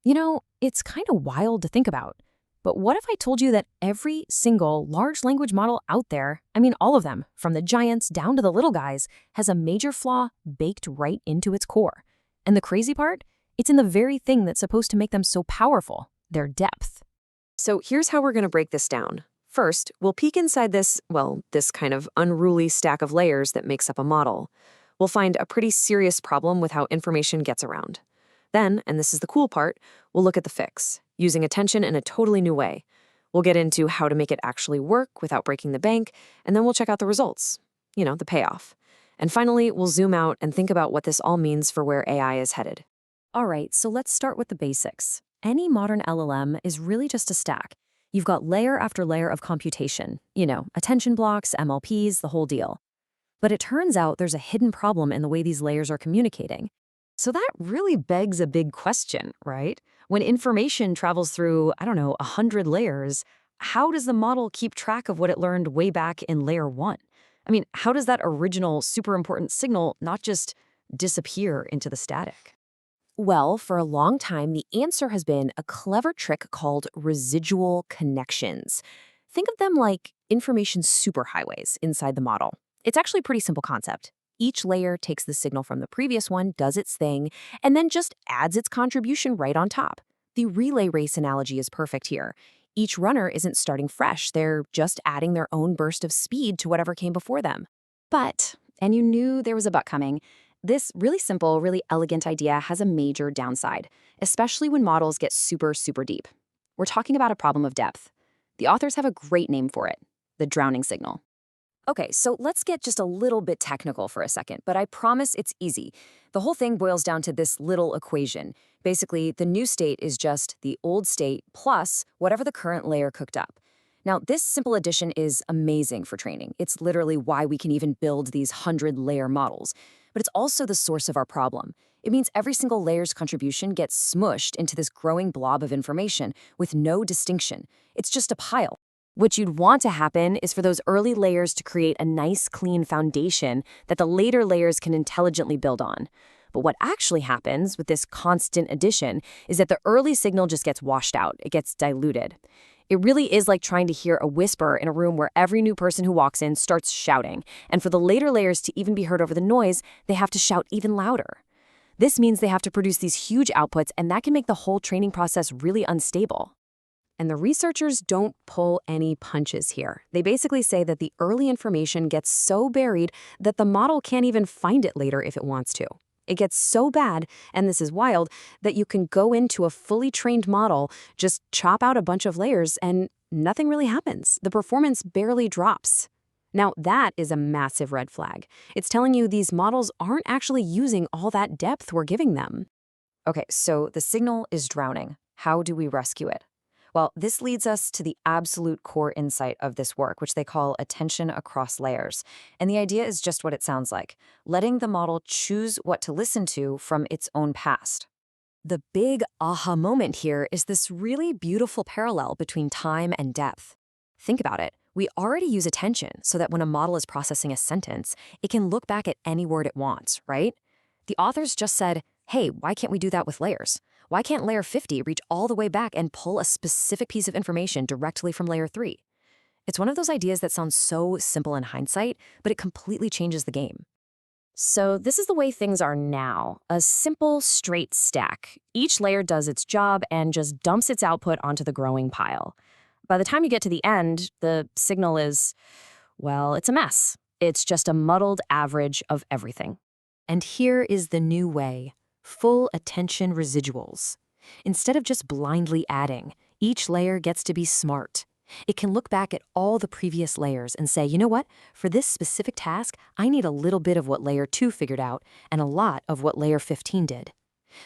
It's kind of wild to think about. But what if I told you that every single large language model out there, I mean all of them, from the giants down to the little guys, has a major flaw baked right into its core? And the crazy part? It's in the very thing that's supposed to make them so powerful, their depth. So here's how we're going to break this down. First, we'll peek inside this kind of unruly stack of layers that makes up a model. We'll find a pretty serious problem with how information gets around. Then, and this is the cool part, we'll look at the fix, using attention in a totally new way. We'll get into how to make it actually work without breaking the bank, and then we'll check out the results, the payoff. And finally, we'll zoom out and think about what this all means for where AI is headed. All right, so let's start with the basics. Any modern LLM is really just a stack. You've got layer after layer of computation, attention blocks, MLPs, the whole deal. But it turns out there's a hidden problem in the way these layers are communicating. So that really begs a big question, right? When information travels through, 100 layers, how does the model keep track of what it learned way back in layer 1? I mean, how does that original super important signal not just disappear into the static? Well, for a long time, the answer has been a clever trick called residual connections. Think of them like information superhighways inside the model. It's actually a pretty simple concept. Each layer takes the signal from the previous one, does its thing, and then just adds its contribution right on top. The relay race analogy is perfect here. Each runner isn't starting fresh, they're just adding their own burst of speed to whatever came before them. But, and you knew there was a but coming, this really simple, really elegant idea has a major downside, especially when models get super, super deep. We're talking about a problem of depth. The authors have a great name for it, the drowning signal. Okay, so let's get just a little bit technical for a second, but I promise it's easy. The whole thing boils down to this little equation. Basically, the new state is just the old state plus whatever the current layer cooked up. Now, this simple addition is amazing for training. It's literally why we can even build these 100-layer models. But it's also the source of our problem. It means every single layer's contribution gets smushed into this growing blob of information with no distinction. It's just a pile. What you'd want to happen is for those early layers to create a nice, clean foundation that the later layers can intelligently build on. But what actually happens with this constant addition is that the early signal just gets washed out. It gets diluted. It really is like trying to hear a whisper in a room where every new person who walks in starts shouting. And for the later layers to even be heard over the noise, they have to shout even louder. This means they have to produce these huge outputs, and that can make the whole training process really unstable. And the researchers don't pull any punches here. They basically say that the early information gets so buried that the model can't even find it later if it wants to. It gets so bad, and this is wild, that you can go into a fully trained model, just chop out a bunch of layers, and nothing really happens. The performance barely drops. Now, that is a massive red flag. It's telling you these models aren't actually using all that depth we're giving them. Okay, so the signal is drowning. How do we rescue it? Well, this leads us to the absolute core insight of this work, which they call attention across layers. And the idea is just what it sounds like, letting the model choose what to listen to from its own past. The big aha moment here is this really beautiful parallel between time and depth. Think about it. We already use attention so that when a model is processing a sentence, it can look back at any word it wants, right? The authors just said, hey, why can't we do that with layers? Why can't layer 50 reach all the way back and pull a specific piece of information directly from layer 3? It's one of those ideas that sounds so simple in hindsight, but it completely changes the game. So this is the way things are now, a simple, straight stack. Each layer does its job and just dumps its output onto the growing pile. By the time you get to the end, the signal is, well, it's a mess. It's just a muddled average of everything. And here is the new way. Full attention residuals. Instead of just blindly adding, each layer gets to be smart. It can look back at all the previous layers and say, you know what? For this specific task, I need a little bit of what layer 2 figured out and a lot of what layer 15 did.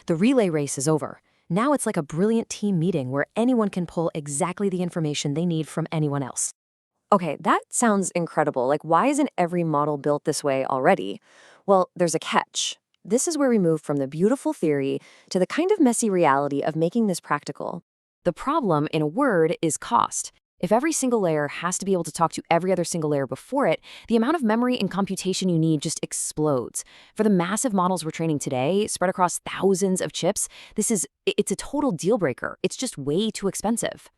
The relay race is over. Now it's like a brilliant team meeting where anyone can pull exactly the information they need from anyone else. Okay, that sounds incredible. Like, why isn't every model built this way already? Well, there's a catch. This is where we move from the beautiful theory to the kind of messy reality of making this practical. The problem, in a word, is cost. If every single layer has to be able to talk to every other single layer before it, the amount of memory and computation you need just explodes. For the massive models we're training today, spread across thousands of chips, it's a total deal breaker. It's just way too expensive.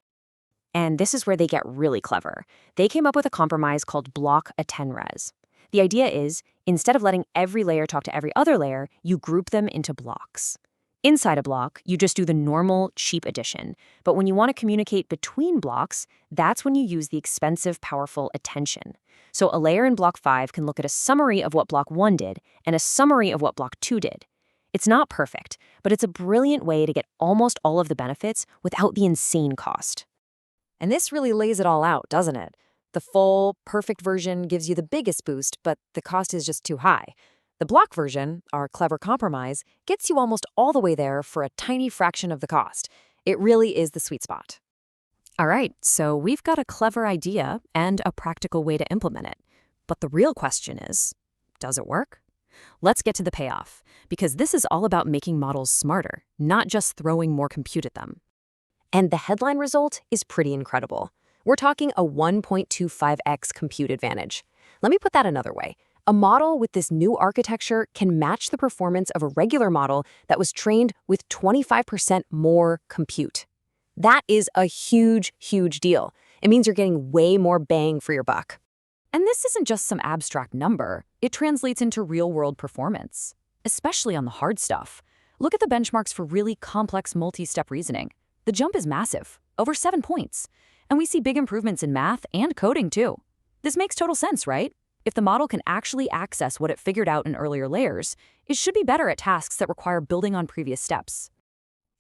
And this is where they get really clever. They came up with a compromise called Block AttnRes. The idea is, instead of letting every layer talk to every other layer, you group them into blocks. Inside a block, you just do the normal, cheap addition. But when you want to communicate between blocks, that's when you use the expensive, powerful attention. So a layer in block 5 can look at a summary of what block 1 did and a summary of what block 2 did. It's not perfect, but it's a brilliant way to get almost all of the benefits without the insane cost. And this really lays it all out, doesn't it? The full, perfect version gives you the biggest boost, but the cost is just too high. The block version, our clever compromise, gets you almost all the way there for a tiny fraction of the cost. It really is the sweet spot. All right, so we've got a clever idea and a practical way to implement it. But the real question is, does it work? Let's get to the payoff, because this is all about making models smarter, not just throwing more compute at them. And the headline result is pretty incredible. We're talking a 1.25x compute advantage. Let me put that another way. A model with this new architecture can match the performance of a regular model that was trained with 25% more compute. That is a huge, huge deal. It means you're getting way more bang for your buck. And this isn't just some abstract number. It translates into real-world performance, especially on the hard stuff. Look at the benchmarks for really complex multi-step reasoning. The jump is massive, over 7 points. And we see big improvements in math and coding, too. This makes total sense, right? If the model can actually access what it figured out in earlier layers, it should be better at tasks that require building on previous steps.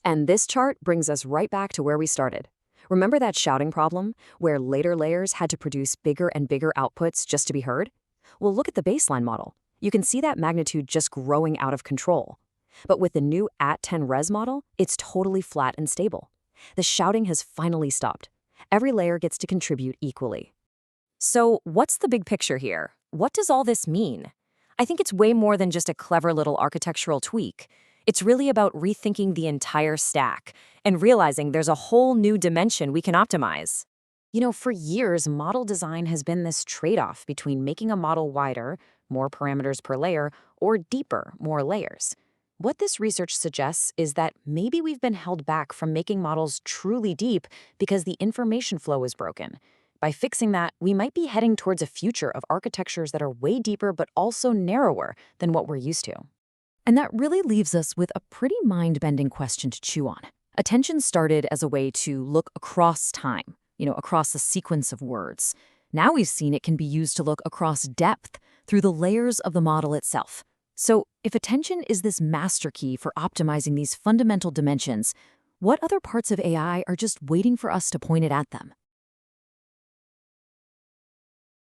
And this chart brings us right back to where we started. Remember that shouting problem, where later layers had to produce bigger and bigger outputs just to be heard? Well, look at the baseline model. You can see that magnitude just growing out of control. But with the new AttnRes model, it's totally flat and stable. The shouting has finally stopped. Every layer gets to contribute equally. So what's the big picture here? What does all this mean? I think it's way more than just a clever little architectural tweak. It's really about rethinking the entire stack and realizing there's a whole new dimension we can optimize. You know, for years, model design has been this trade-off between making a model wider, more parameters per layer, or deeper, more layers. What this research suggests is that maybe we've been held back from making models truly deep because the information flow is broken. By fixing that, we might be heading towards a future of architectures that are way deeper but also narrower than what we're used to. And that really leaves us with a pretty mind-bending question to chew on. Attention started as a way to look across time, across a sequence of words. Now we've seen it can be used to look across depth through the layers of the model itself. So if attention is this master key for optimizing these fundamental dimensions, what other parts of AI are just waiting for us to point it at them?